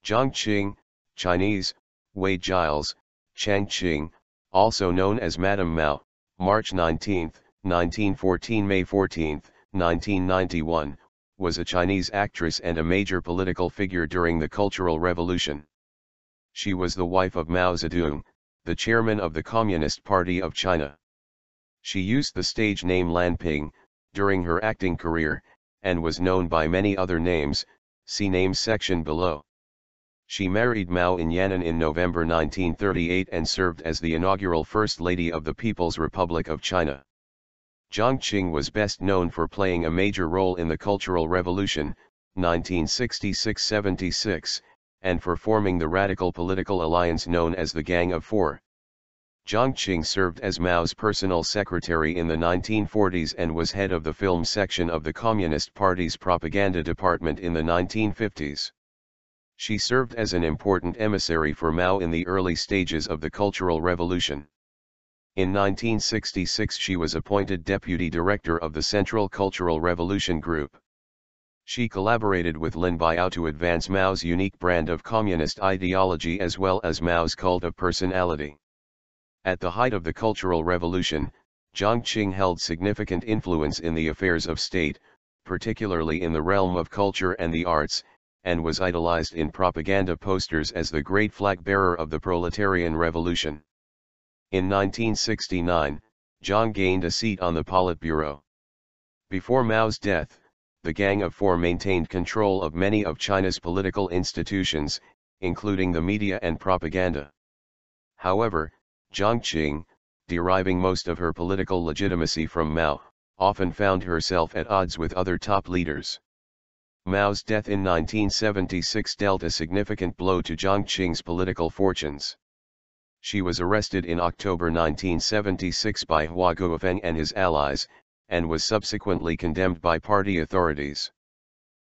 Jiang Qing, Chinese, Wei Giles, Chang Qing, also known as Madame Mao, March 19, 1914 – May 14, 1991, was a Chinese actress and a major political figure during the Cultural Revolution. She was the wife of Mao Zedong, the chairman of the Communist Party of China. She used the stage name Lan Ping during her acting career, and was known by many other names, see names section below. She married Mao in Yan'an in November 1938 and served as the inaugural First Lady of the People's Republic of China. Jiang Qing was best known for playing a major role in the Cultural Revolution, 1966-76, and for forming the radical political alliance known as the Gang of Four. Jiang Qing served as Mao's personal secretary in the 1940s and was head of the film section of the Communist Party's propaganda department in the 1950s. She served as an important emissary for Mao in the early stages of the Cultural Revolution. In 1966 she was appointed deputy director of the Central Cultural Revolution Group. She collaborated with Lin Biao to advance Mao's unique brand of communist ideology as well as Mao's cult of personality. At the height of the Cultural Revolution, Jiang Qing held significant influence in the affairs of state, particularly in the realm of culture and the arts, and was idolized in propaganda posters as the great flag-bearer of the proletarian revolution. In 1969, Jiang gained a seat on the Politburo. Before Mao's death, the Gang of Four maintained control of many of China's political institutions, including the media and propaganda. However, Jiang Qing, deriving most of her political legitimacy from Mao, often found herself at odds with other top leaders. Mao's death in 1976 dealt a significant blow to Jiang Qing's political fortunes. She was arrested in October 1976 by Hua Guofeng and his allies, and was subsequently condemned by party authorities.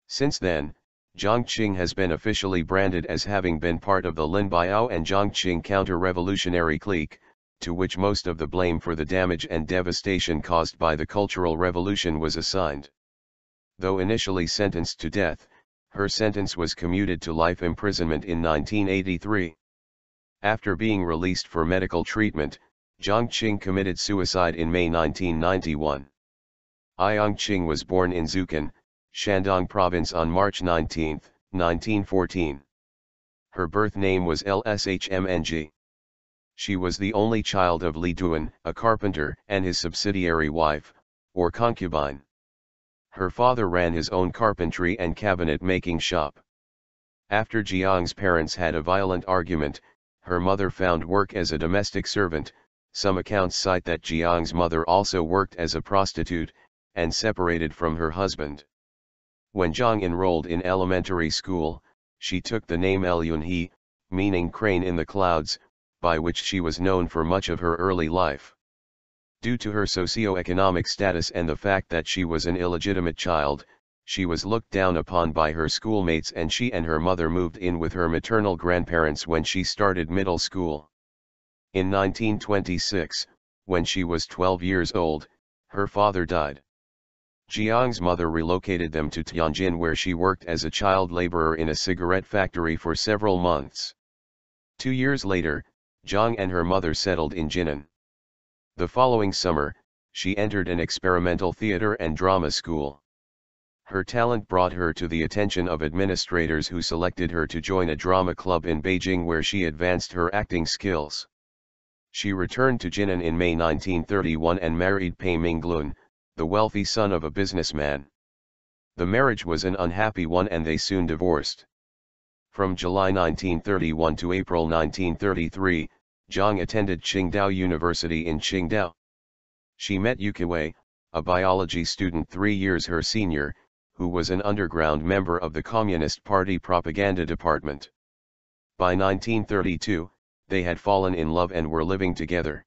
Since then, Jiang Qing has been officially branded as having been part of the Lin Biao and Jiang Qing counter-revolutionary clique, to which most of the blame for the damage and devastation caused by the Cultural Revolution was assigned. Though initially sentenced to death, her sentence was commuted to life imprisonment in 1983. After being released for medical treatment, Jiang Qing committed suicide in May 1991. Jiang Qing was born in Zhuquan, Shandong Province on March 19, 1914. Her birth name was Lshmng. She was the only child of Li Duan, a carpenter, and his subsidiary wife, or concubine. Her father ran his own carpentry and cabinet-making shop. After Jiang's parents had a violent argument, her mother found work as a domestic servant. Some accounts cite that Jiang's mother also worked as a prostitute, and separated from her husband. When Jiang enrolled in elementary school, she took the name El Yunhe, meaning crane in the clouds, by which she was known for much of her early life. Due to her socio-economic status and the fact that she was an illegitimate child, she was looked down upon by her schoolmates, and she and her mother moved in with her maternal grandparents when she started middle school. In 1926, when she was 12 years old, her father died. Jiang's mother relocated them to Tianjin, where she worked as a child laborer in a cigarette factory for several months. 2 years later, Jiang and her mother settled in Jinan. The following summer, she entered an experimental theater and drama school. Her talent brought her to the attention of administrators, who selected her to join a drama club in Beijing, where she advanced her acting skills. She returned to Jinan in May 1931 and married Pei Minglun, the wealthy son of a businessman. The marriage was an unhappy one and they soon divorced. From July 1931 to April 1933, Jiang attended Qingdao University in Qingdao. She met Yu Kewei, a biology student 3 years her senior, who was an underground member of the Communist Party propaganda department. By 1932, they had fallen in love and were living together.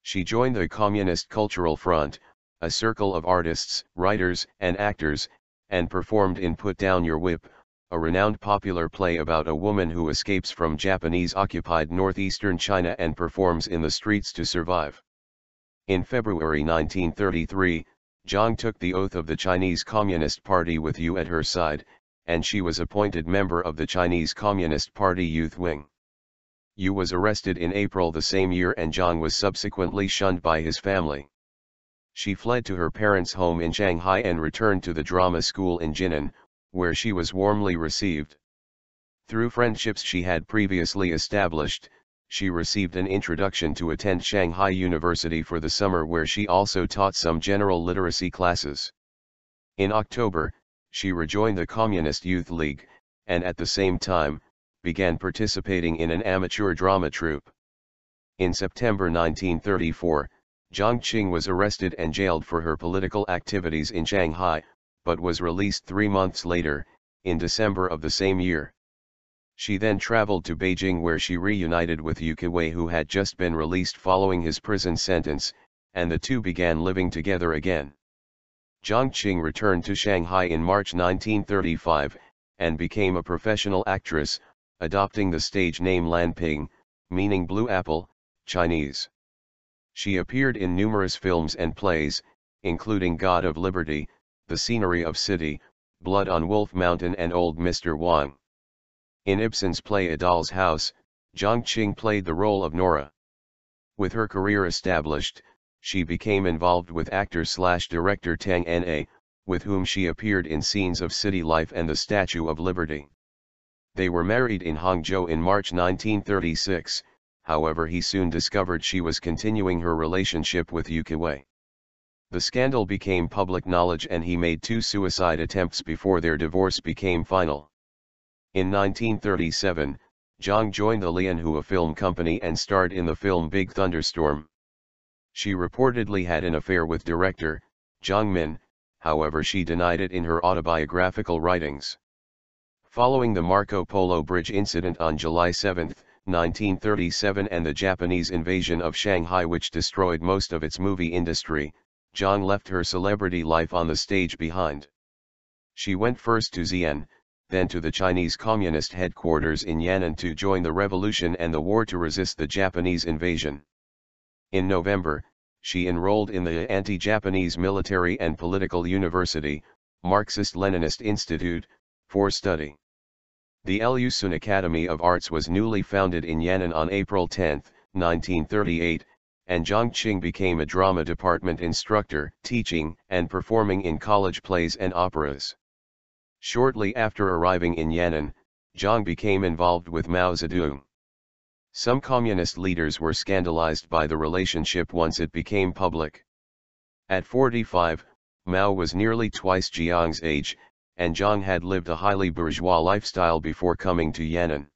She joined the Communist Cultural Front, a circle of artists, writers, and actors, and performed in Put Down Your Whip, a renowned popular play about a woman who escapes from Japanese-occupied northeastern China and performs in the streets to survive. In February 1933, Jiang took the oath of the Chinese Communist Party with Yu at her side, and she was appointed member of the Chinese Communist Party Youth Wing. Yu was arrested in April the same year and Zhang was subsequently shunned by his family. She fled to her parents' home in Shanghai and returned to the drama school in Jinan, where she was warmly received. Through friendships she had previously established, she received an introduction to attend Shanghai University for the summer, where she also taught some general literacy classes. In October, she rejoined the Communist Youth League, and at the same time, began participating in an amateur drama troupe. In September 1934, Zhang Qing was arrested and jailed for her political activities in Shanghai, but was released 3 months later, in December of the same year. She then traveled to Beijing, where she reunited with Yu Kewei, who had just been released following his prison sentence, and the two began living together again. Zhang Qing returned to Shanghai in March 1935, and became a professional actress, adopting the stage name Lan Ping, meaning Blue Apple, Chinese. She appeared in numerous films and plays, including God of Liberty, The Scenery of City, Blood on Wolf Mountain and Old Mr. Wang. In Ibsen's play A Doll's House, Zhang Qing played the role of Nora. With her career established, she became involved with actor/director Tang Na, with whom she appeared in scenes of city life and the Statue of Liberty. They were married in Hangzhou in March 1936, however he soon discovered she was continuing her relationship with Yu Kewei. The scandal became public knowledge and he made 2 suicide attempts before their divorce became final. In 1937, Zhang joined the Lianhua Film Company and starred in the film Big Thunderstorm. She reportedly had an affair with director Zhang Min, however she denied it in her autobiographical writings. Following the Marco Polo Bridge incident on July 7, 1937 and the Japanese invasion of Shanghai, which destroyed most of its movie industry, Zhang left her celebrity life on the stage behind. She went first to Xi'an, then to the Chinese Communist headquarters in Yan'an to join the revolution and the war to resist the Japanese invasion. In November, she enrolled in the Anti-Japanese Military and Political University, Marxist-Leninist Institute, for study. The Lusun Academy of Arts was newly founded in Yan'an on April 10, 1938, and Zhang Qing became a drama department instructor, teaching and performing in college plays and operas. Shortly after arriving in Yan'an, Zhang became involved with Mao Zedong. Some communist leaders were scandalized by the relationship once it became public. At 45, Mao was nearly twice Jiang's age, and Zhang had lived a highly bourgeois lifestyle before coming to Yan'an.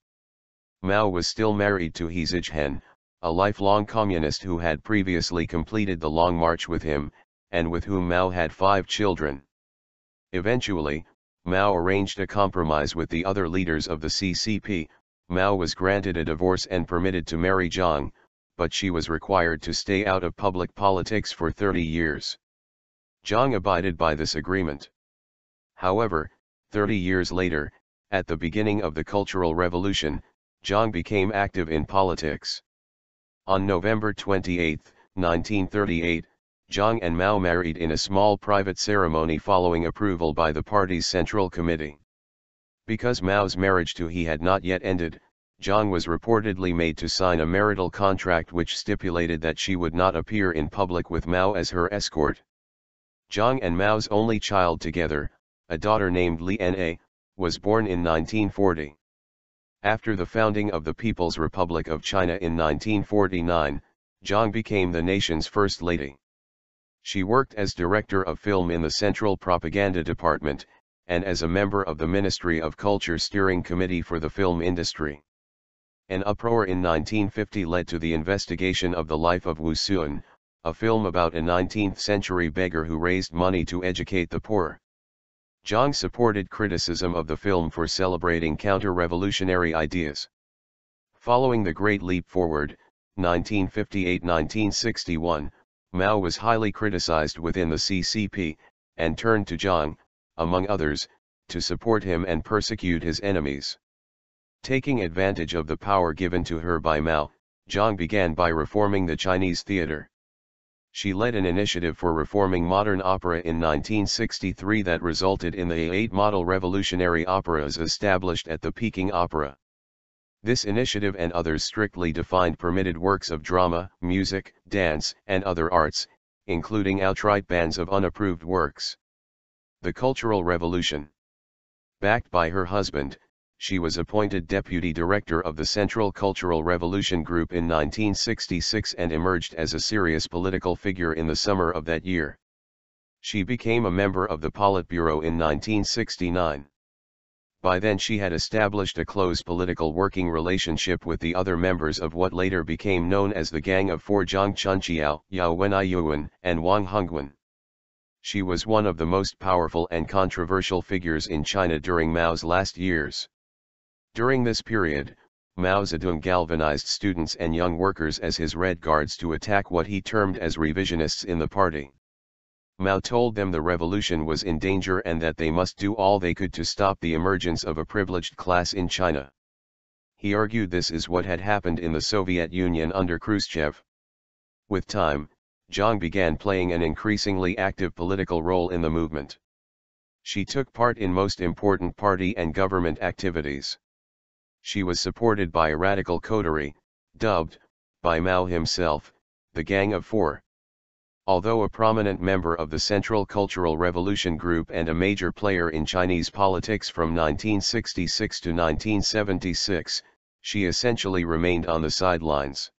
Mao was still married to He Zichen, a lifelong communist who had previously completed the Long March with him, and with whom Mao had 5 children. Eventually, Mao arranged a compromise with the other leaders of the CCP. Mao was granted a divorce and permitted to marry Zhang, but she was required to stay out of public politics for 30 years. Zhang abided by this agreement. However, 30 years later, at the beginning of the Cultural Revolution, Zhang became active in politics. On November 28, 1938, Zhang and Mao married in a small private ceremony following approval by the party's Central Committee. Because Mao's marriage to He had not yet ended, Zhang was reportedly made to sign a marital contract which stipulated that she would not appear in public with Mao as her escort. Zhang and Mao's only child together, a daughter named Li Na, was born in 1940. After the founding of the People's Republic of China in 1949, Zhang became the nation's first lady. She worked as director of film in the Central Propaganda Department, and as a member of the Ministry of Culture Steering Committee for the film industry. An uproar in 1950 led to the investigation of the life of Wu Suan, a film about a 19th-century beggar who raised money to educate the poor. Zhang supported criticism of the film for celebrating counter-revolutionary ideas. Following the Great Leap Forward, 1958-1961, Mao was highly criticized within the CCP, and turned to Zhang, among others, to support him and persecute his enemies. Taking advantage of the power given to her by Mao, Zhang began by reforming the Chinese theater. She led an initiative for reforming modern opera in 1963 that resulted in the A8 model revolutionary operas established at the Peking Opera. This initiative and others strictly defined permitted works of drama, music, dance, and other arts, including outright bans of unapproved works. The Cultural Revolution. Backed by her husband, she was appointed deputy director of the Central Cultural Revolution Group in 1966 and emerged as a serious political figure in the summer of that year. She became a member of the Politburo in 1969. By then she had established a close political working relationship with the other members of what later became known as the Gang of Four: Zhang Chunqiao, Yao Wenyuan, and Wang Hongwen. She was one of the most powerful and controversial figures in China during Mao's last years. During this period, Mao Zedong galvanized students and young workers as his Red Guards to attack what he termed as revisionists in the party. Mao told them the revolution was in danger and that they must do all they could to stop the emergence of a privileged class in China. He argued this is what had happened in the Soviet Union under Khrushchev. With time, Zhang began playing an increasingly active political role in the movement. She took part in most important party and government activities. She was supported by a radical coterie, dubbed, by Mao himself, the Gang of Four. Although a prominent member of the Central Cultural Revolution Group and a major player in Chinese politics from 1966 to 1976, she essentially remained on the sidelines.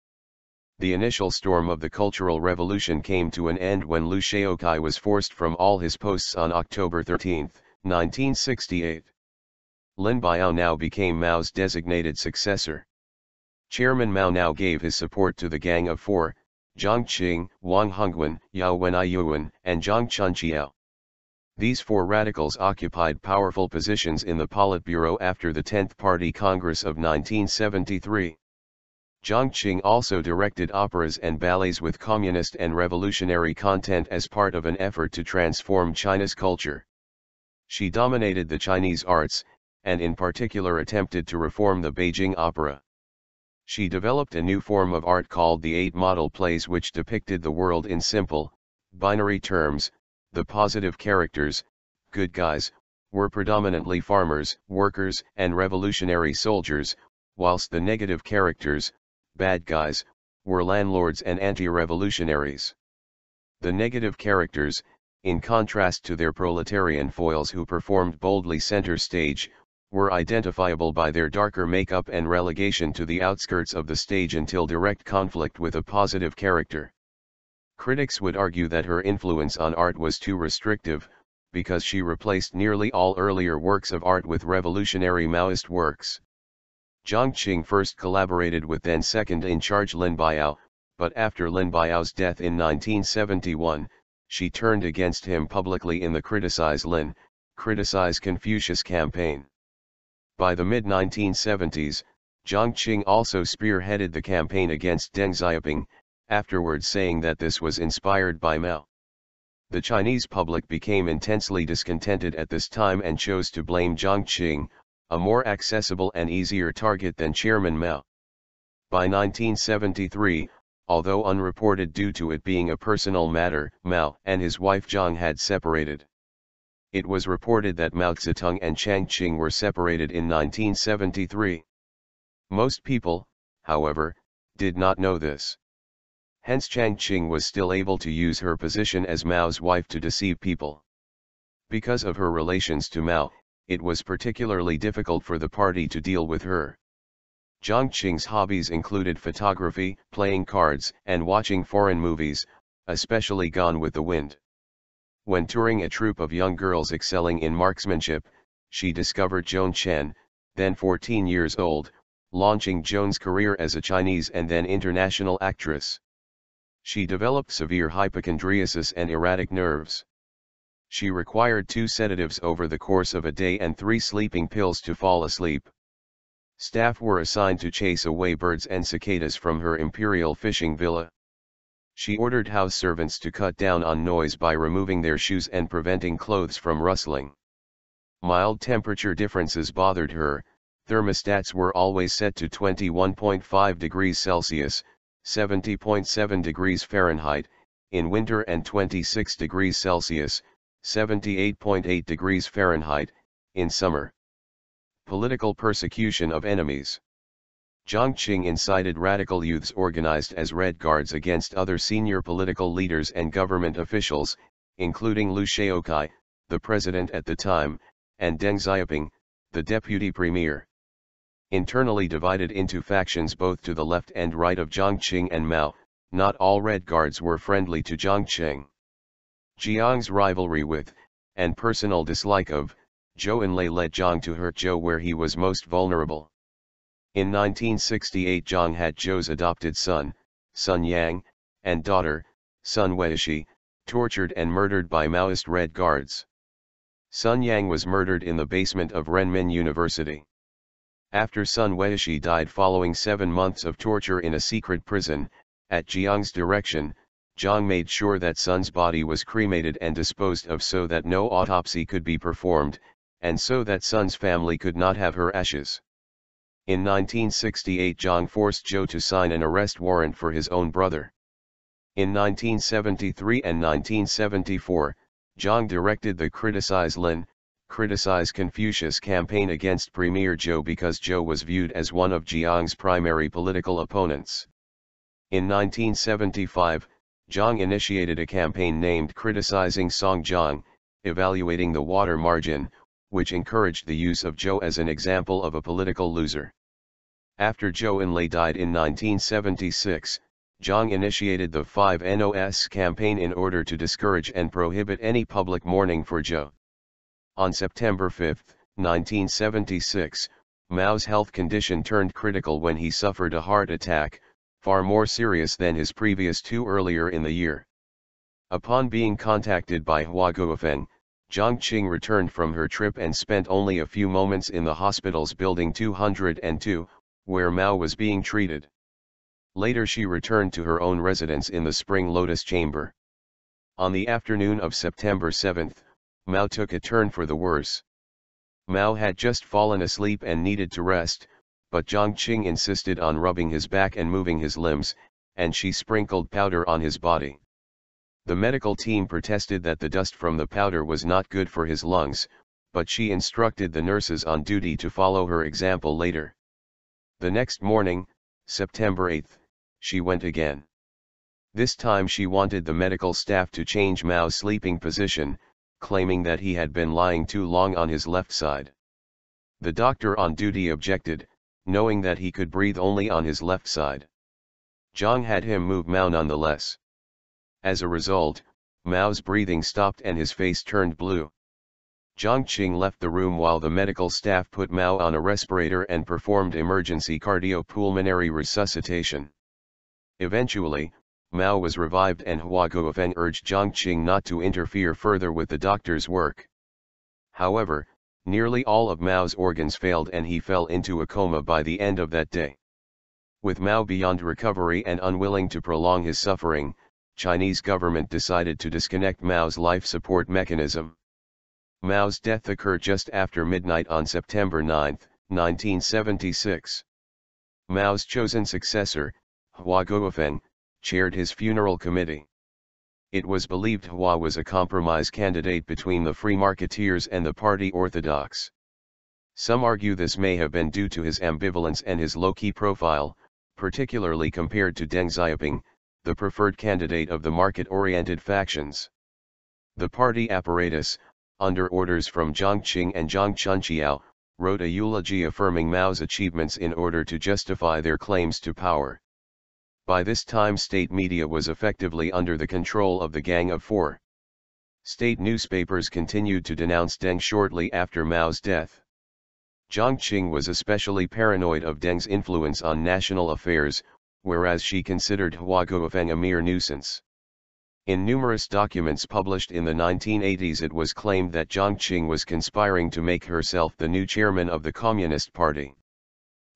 The initial storm of the Cultural Revolution came to an end when Liu Shaoqi was forced from all his posts on October 13, 1968. Lin Biao now became Mao's designated successor. Chairman Mao now gave his support to the Gang of Four: Jiang Qing, Wang Hongwen, Yao Wenyuan, and Zhang Chunqiao. These four radicals occupied powerful positions in the Politburo after the 10th Party Congress of 1973. Jiang Qing also directed operas and ballets with communist and revolutionary content as part of an effort to transform China's culture. She dominated the Chinese arts, and in particular attempted to reform the Beijing opera. She developed a new form of art called the 8 model plays, which depicted the world in simple, binary terms. The positive characters, good guys, were predominantly farmers, workers, and revolutionary soldiers, whilst the negative characters, bad guys, were landlords and anti-revolutionaries. The negative characters, in contrast to their proletarian foils who performed boldly center stage, were identifiable by their darker makeup and relegation to the outskirts of the stage until direct conflict with a positive character. Critics would argue that her influence on art was too restrictive, because she replaced nearly all earlier works of art with revolutionary Maoist works. Jiang Qing first collaborated with then second-in-charge Lin Biao, but after Lin Biao's death in 1971, she turned against him publicly in the Criticize Lin, Criticize Confucius campaign. By the mid-1970s, Jiang Qing also spearheaded the campaign against Deng Xiaoping, afterwards saying that this was inspired by Mao. The Chinese public became intensely discontented at this time and chose to blame Jiang Qing, a more accessible and easier target than Chairman Mao. By 1973, although unreported due to it being a personal matter, Mao and his wife Zhang had separated. It was reported that Mao Zedong and Chiang Ching were separated in 1973. Most people, however, did not know this. Hence Chiang Ching was still able to use her position as Mao's wife to deceive people. Because of her relations to Mao, it was particularly difficult for the party to deal with her. Jiang Qing's hobbies included photography, playing cards, and watching foreign movies, especially Gone with the Wind. When touring a troupe of young girls excelling in marksmanship, she discovered Joan Chen, then 14 years old, launching Joan's career as a Chinese and then international actress. She developed severe hypochondriasis and erratic nerves. She required 2 sedatives over the course of a day and 3 sleeping pills to fall asleep. Staff were assigned to chase away birds and cicadas from her imperial fishing villa. She ordered house servants to cut down on noise by removing their shoes and preventing clothes from rustling. Mild temperature differences bothered her. Thermostats were always set to 21.5 degrees Celsius, 70.7 degrees Fahrenheit, in winter, and 26 degrees Celsius, 78.8 degrees Fahrenheit, in summer. Political persecution of enemies. Jiang Qing incited radical youths organized as Red Guards against other senior political leaders and government officials, including Liu Shaoqi, the president at the time, and Deng Xiaoping, the deputy premier. Internally divided into factions both to the left and right of Jiang Qing and Mao, not all Red Guards were friendly to Jiang Qing. Jiang's rivalry with, and personal dislike of, Zhou Enlai led Jiang to hurt Zhou where he was most vulnerable. In 1968 Jiang had Zhou's adopted son, Sun Yang, and daughter, Sun Weishi, tortured and murdered by Maoist Red Guards. Sun Yang was murdered in the basement of Renmin University. After Sun Weishi died following 7 months of torture in a secret prison, at Jiang's direction, Jiang made sure that Sun's body was cremated and disposed of so that no autopsy could be performed, and so that Sun's family could not have her ashes. In 1968 Jiang forced Zhou to sign an arrest warrant for his own brother. In 1973 and 1974, Jiang directed the Criticize Lin, Criticize Confucius campaign against Premier Zhou because Zhou was viewed as one of Jiang's primary political opponents. In 1975, Jiang initiated a campaign named Criticizing Songjiang, evaluating the water margin, which encouraged the use of Zhou as an example of a political loser. After Zhou Enlai died in 1976, Jiang initiated the 5 NOS campaign in order to discourage and prohibit any public mourning for Zhou. On September 5, 1976, Mao's health condition turned critical when he suffered a heart attack, far more serious than his previous 2 earlier in the year. Upon being contacted by Hua Guofeng, Jiang Qing returned from her trip and spent only a few moments in the hospital's building 202, where Mao was being treated. Later she returned to her own residence in the Spring Lotus Chamber. On the afternoon of September 7, Mao took a turn for the worse. Mao had just fallen asleep and needed to rest, but Jiang Qing insisted on rubbing his back and moving his limbs, and she sprinkled powder on his body. The medical team protested that the dust from the powder was not good for his lungs, but she instructed the nurses on duty to follow her example later. The next morning, September 8, she went again. This time she wanted the medical staff to change Mao's sleeping position, claiming that he had been lying too long on his left side. The doctor on duty objected, knowing that he could breathe only on his left side. Jiang had him move Mao nonetheless. As a result, Mao's breathing stopped and his face turned blue. Jiang Qing left the room while the medical staff put Mao on a respirator and performed emergency cardiopulmonary resuscitation. Eventually, Mao was revived and Hua Guofeng urged Jiang Qing not to interfere further with the doctor's work. However, nearly all of Mao's organs failed and he fell into a coma by the end of that day. With Mao beyond recovery and unwilling to prolong his suffering, Chinese government decided to disconnect Mao's life support mechanism. Mao's death occurred just after midnight on September 9, 1976. Mao's chosen successor, Hua Guofeng, chaired his funeral committee. It was believed Hua was a compromise candidate between the Free Marketeers and the Party Orthodox. Some argue this may have been due to his ambivalence and his low-key profile, particularly compared to Deng Xiaoping, the preferred candidate of the market-oriented factions. The party apparatus, under orders from Jiang Qing and Zhang Chunqiao, wrote a eulogy affirming Mao's achievements in order to justify their claims to power. By this time state media was effectively under the control of the Gang of Four. State newspapers continued to denounce Deng shortly after Mao's death. Jiang Qing was especially paranoid of Deng's influence on national affairs, whereas she considered Hua Guofeng a mere nuisance. In numerous documents published in the 1980s it was claimed that Jiang Qing was conspiring to make herself the new chairman of the Communist Party.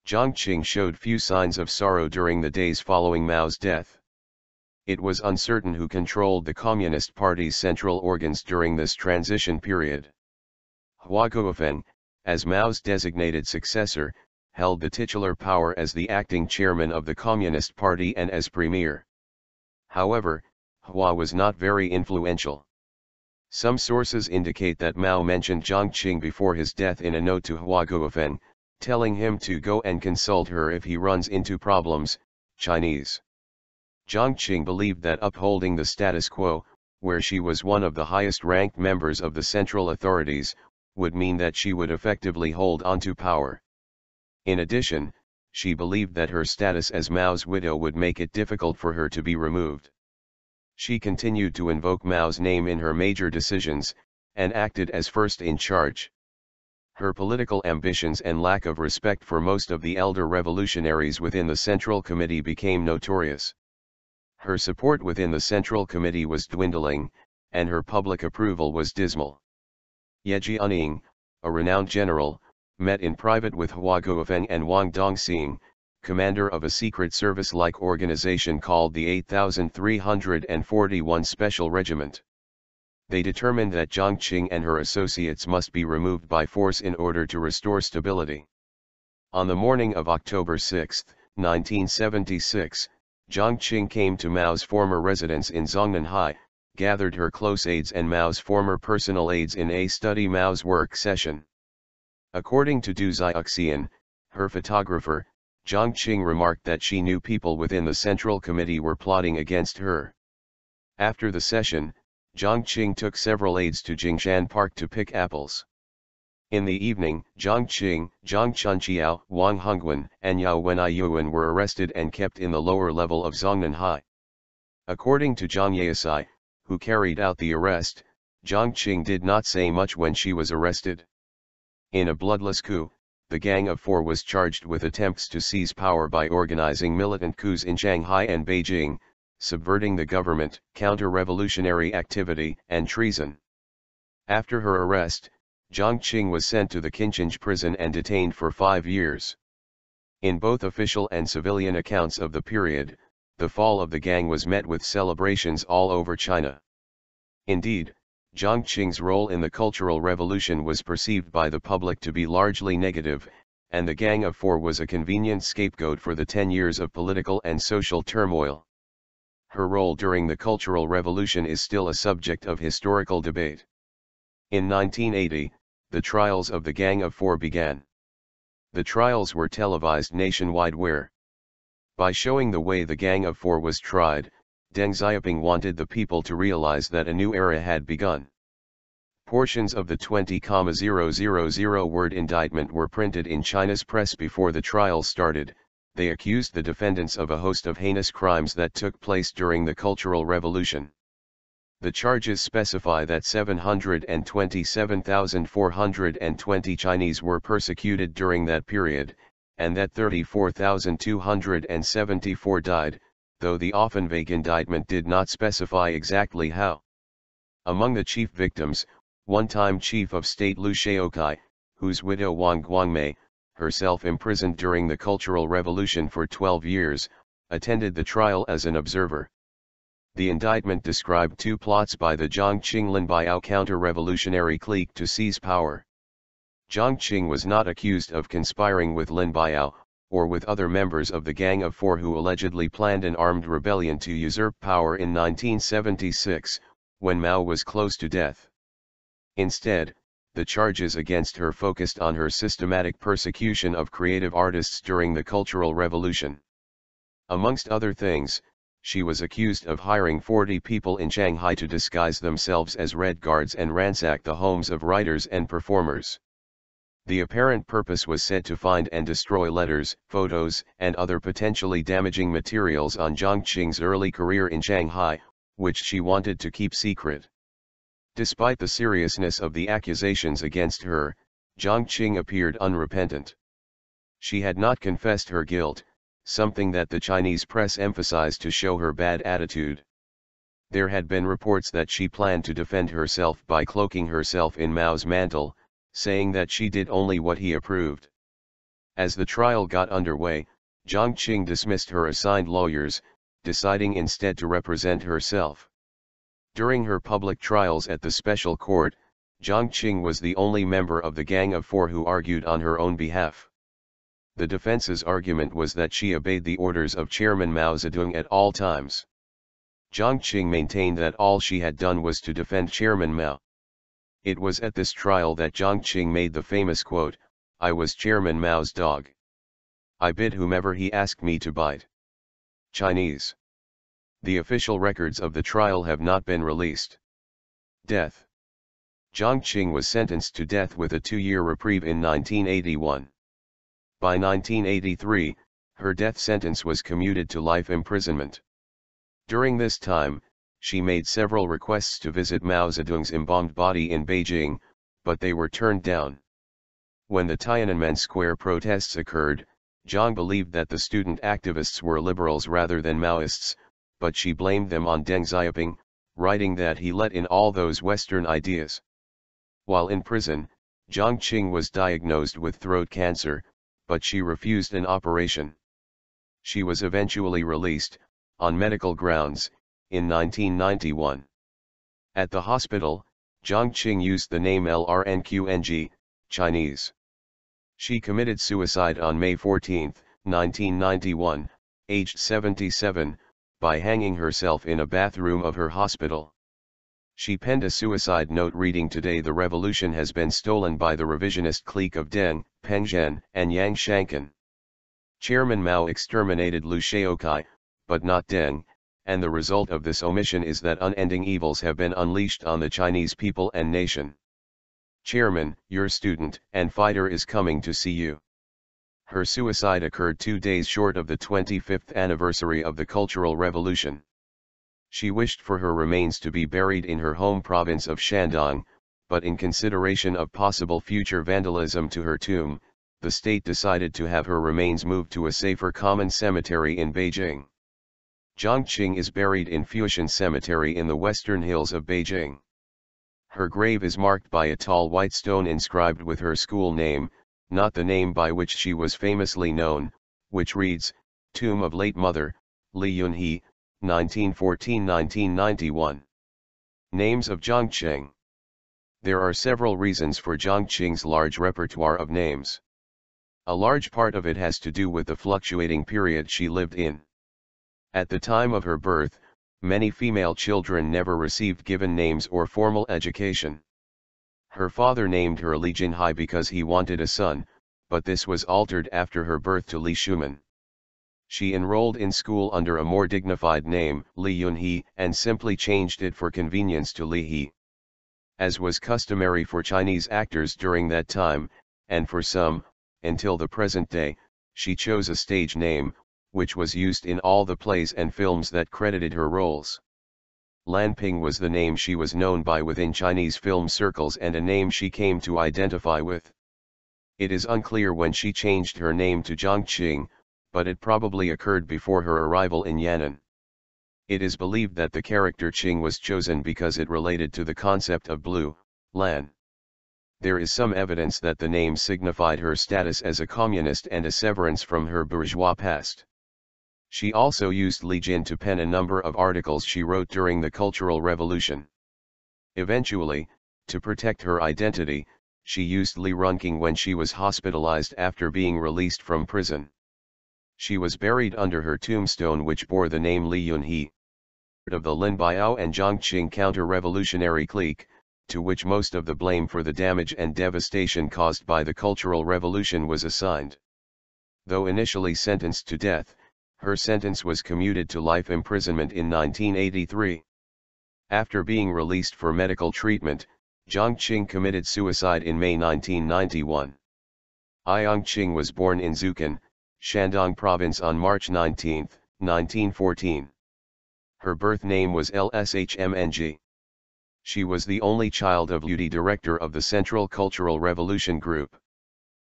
Jiang Qing showed few signs of sorrow during the days following Mao's death. It was uncertain who controlled the Communist Party's central organs during this transition period. Hua Guofeng, as Mao's designated successor, held the titular power as the acting chairman of the Communist Party and as premier. However, Hua was not very influential. Some sources indicate that Mao mentioned Jiang Qing before his death in a note to Hua Guofeng, telling him to go and consult her if he runs into problems. Chinese. Jiang Qing believed that upholding the status quo, where she was one of the highest-ranked members of the central authorities, would mean that she would effectively hold onto power. In addition, she believed that her status as Mao's widow would make it difficult for her to be removed. She continued to invoke Mao's name in her major decisions, and acted as first in charge. Her political ambitions and lack of respect for most of the elder revolutionaries within the Central Committee became notorious. Her support within the Central Committee was dwindling, and her public approval was dismal. Ye Jianying, a renowned general, met in private with Hua Guofeng and Wang Dongxing, commander of a secret service-like organization called the 8341 Special Regiment. They determined that Jiang Qing and her associates must be removed by force in order to restore stability. On the morning of October 6, 1976, Jiang Qing came to Mao's former residence in Zhongnanhai, gathered her close aides and Mao's former personal aides in a study Mao's work session. According to Du Xiaoxian, her photographer, Jiang Qing remarked that she knew people within the Central Committee were plotting against her. After the session, Jiang Qing took several aides to Jingshan Park to pick apples. In the evening, Jiang Qing, Zhang Chunqiao, Wang Hongwen, and Yao Wenyuan were arrested and kept in the lower level of Zhongnanhai. According to Zhang Yaosai, who carried out the arrest, Jiang Qing did not say much when she was arrested. In a bloodless coup, the Gang of Four was charged with attempts to seize power by organizing militant coups in Shanghai and Beijing, subverting the government, counter-revolutionary activity, and treason. After her arrest, Jiang Qing was sent to the Qinchinj prison and detained for 5 years. In both official and civilian accounts of the period, the fall of the gang was met with celebrations all over China. Indeed, Jiang Qing's role in the Cultural Revolution was perceived by the public to be largely negative, and the Gang of Four was a convenient scapegoat for the 10 years of political and social turmoil. Her role during the Cultural Revolution is still a subject of historical debate. In 1980, the trials of the Gang of Four began. The trials were televised nationwide by showing the way the Gang of Four was tried, Deng Xiaoping wanted the people to realize that a new era had begun. Portions of the 20,000-word indictment were printed in China's press before the trial started. They accused the defendants of a host of heinous crimes that took place during the Cultural Revolution. The charges specify that 727,420 Chinese were persecuted during that period, and that 34,274 died, though the often vague indictment did not specify exactly how. Among the chief victims, one-time Chief of State Liu Shaokai, whose widow Wang Guangmei, herself imprisoned during the Cultural Revolution for 12 years, attended the trial as an observer. The indictment described 2 plots by the Jiang Qing-Lin Biao counter-revolutionary clique to seize power. Jiang Qing was not accused of conspiring with Lin Biao, or with other members of the Gang of Four who allegedly planned an armed rebellion to usurp power in 1976, when Mao was close to death. Instead, the charges against her focused on her systematic persecution of creative artists during the Cultural Revolution. Amongst other things, she was accused of hiring 40 people in Shanghai to disguise themselves as Red Guards and ransack the homes of writers and performers. The apparent purpose was said to find and destroy letters, photos, and other potentially damaging materials on Jiang Qing's early career in Shanghai, which she wanted to keep secret. Despite the seriousness of the accusations against her, Jiang Qing appeared unrepentant. She had not confessed her guilt, something that the Chinese press emphasized to show her bad attitude. There had been reports that she planned to defend herself by cloaking herself in Mao's mantle, saying that she did only what he approved. As the trial got underway, Jiang Qing dismissed her assigned lawyers, deciding instead to represent herself. During her public trials at the special court, Jiang Qing was the only member of the Gang of Four who argued on her own behalf. The defense's argument was that she obeyed the orders of Chairman Mao Zedong at all times. Jiang Qing maintained that all she had done was to defend Chairman Mao. It was at this trial that Jiang Qing made the famous quote, "I was Chairman Mao's dog. I bit whomever he asked me to bite." Chinese. The official records of the trial have not been released. Death. Jiang Qing was sentenced to death with a 2-year reprieve in 1981. By 1983, her death sentence was commuted to life imprisonment. During this time, she made several requests to visit Mao Zedong's embalmed body in Beijing, but they were turned down. When the Tiananmen Square protests occurred, Jiang believed that the student activists were liberals rather than Maoists, but she blamed them on Deng Xiaoping, writing that he let in all those Western ideas. While in prison, Jiang Qing was diagnosed with throat cancer, but she refused an operation. She was eventually released, on medical grounds, in 1991. At the hospital, Jiang Qing used the name LRNQNG, Chinese. She committed suicide on May 14, 1991, aged 77, by hanging herself in a bathroom of her hospital. She penned a suicide note reading, "Today the revolution has been stolen by the revisionist clique of Deng, Peng Zhen, and Yang Shankan. Chairman Mao exterminated Liu Shaokai, but not Deng, and the result of this omission is that unending evils have been unleashed on the Chinese people and nation. Chairman, your student and fighter is coming to see you." Her suicide occurred 2 days short of the 25th anniversary of the Cultural Revolution. She wished for her remains to be buried in her home province of Shandong, but in consideration of possible future vandalism to her tomb, the state decided to have her remains moved to a safer common cemetery in Beijing. Jiang Qing is buried in Fuxian Cemetery in the western hills of Beijing. Her grave is marked by a tall white stone inscribed with her school name, not the name by which she was famously known, which reads, "Tomb of late mother, Li Yunhe, 1914-1991. Names of Jiang Qing. There are several reasons for Jiang Qing's large repertoire of names. A large part of it has to do with the fluctuating period she lived in. At the time of her birth, many female children never received given names or formal education. Her father named her Li Jinhai because he wanted a son, but this was altered after her birth to Li Shuman. She enrolled in school under a more dignified name, Li Yunhe, and simply changed it for convenience to Li He. As was customary for Chinese actors during that time, and for some, until the present day, she chose a stage name, which was used in all the plays and films that credited her roles. Lan Ping was the name she was known by within Chinese film circles and a name she came to identify with. It is unclear when she changed her name to Jiang Qing, but it probably occurred before her arrival in Yan'an. It is believed that the character Qing was chosen because it related to the concept of blue, Lan. There is some evidence that the name signified her status as a communist and a severance from her bourgeois past. She also used Li Jin to pen a number of articles she wrote during the Cultural Revolution. Eventually, to protect her identity, she used Li Runqing when she was hospitalized after being released from prison. She was buried under her tombstone, which bore the name Li Yunhe. Of the Lin Biao and Jiang Qing counter-revolutionary clique, to which most of the blame for the damage and devastation caused by the Cultural Revolution was assigned. Though initially sentenced to death, her sentence was commuted to life imprisonment in 1983. After being released for medical treatment, Jiang Qing committed suicide in May 1991. Yang Qing was born in Zucan, Shandong Province on March 19, 1914. Her birth name was Lshmng. She was the only child of Liu Di, director of the Central Cultural Revolution Group.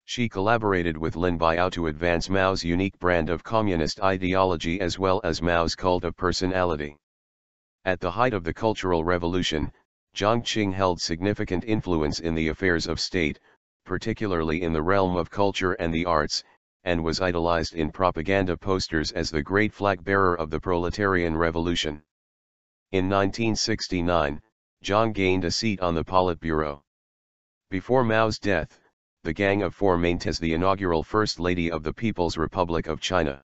She collaborated with Lin Biao to advance Mao's unique brand of communist ideology as well as Mao's cult of personality. At the height of the Cultural Revolution, Jiang Qing held significant influence in the affairs of state, particularly in the realm of culture and the arts, and was idolized in propaganda posters as the great flag-bearer of the proletarian revolution. In 1969, Jiang gained a seat on the Politburo. Before Mao's death, the Gang of Four maintained as the inaugural First Lady of the People's Republic of China.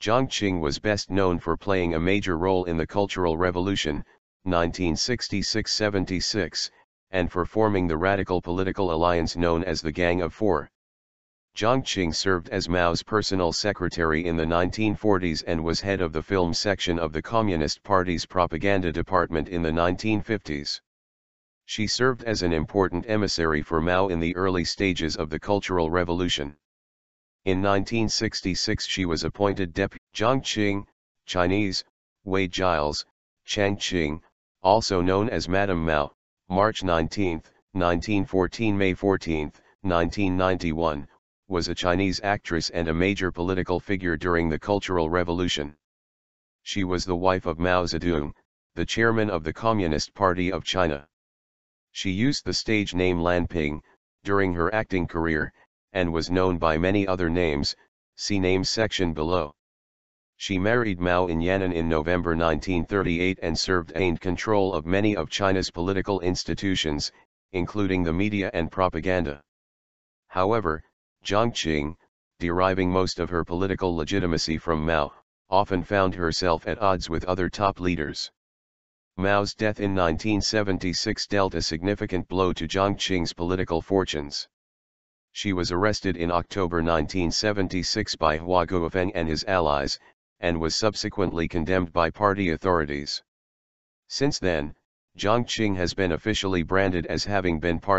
Jiang Qing was best known for playing a major role in the Cultural Revolution, 1966-76, and for forming the radical political alliance known as the Gang of Four. Jiang Qing served as Mao's personal secretary in the 1940s and was head of the film section of the Communist Party's propaganda department in the 1950s. She served as an important emissary for Mao in the early stages of the Cultural Revolution. In 1966 she was appointed Deputy Jiang Qing, Chinese, Wei Giles, Chang Qing, also known as Madame Mao, March 19, 1914 May 14, 1991, was a Chinese actress and a major political figure during the Cultural Revolution. She was the wife of Mao Zedong, the chairman of the Communist Party of China. She used the stage name Lan Ping during her acting career, and was known by many other names, see names section below. She married Mao in Yan'an in November 1938 and served and control of many of China's political institutions, including the media and propaganda. However, Jiang Qing, deriving most of her political legitimacy from Mao, often found herself at odds with other top leaders. Mao's death in 1976 dealt a significant blow to Jiang Qing's political fortunes. She was arrested in October 1976 by Hua Guofeng and his allies, and was subsequently condemned by party authorities. Since then, Jiang Qing has been officially branded as having been part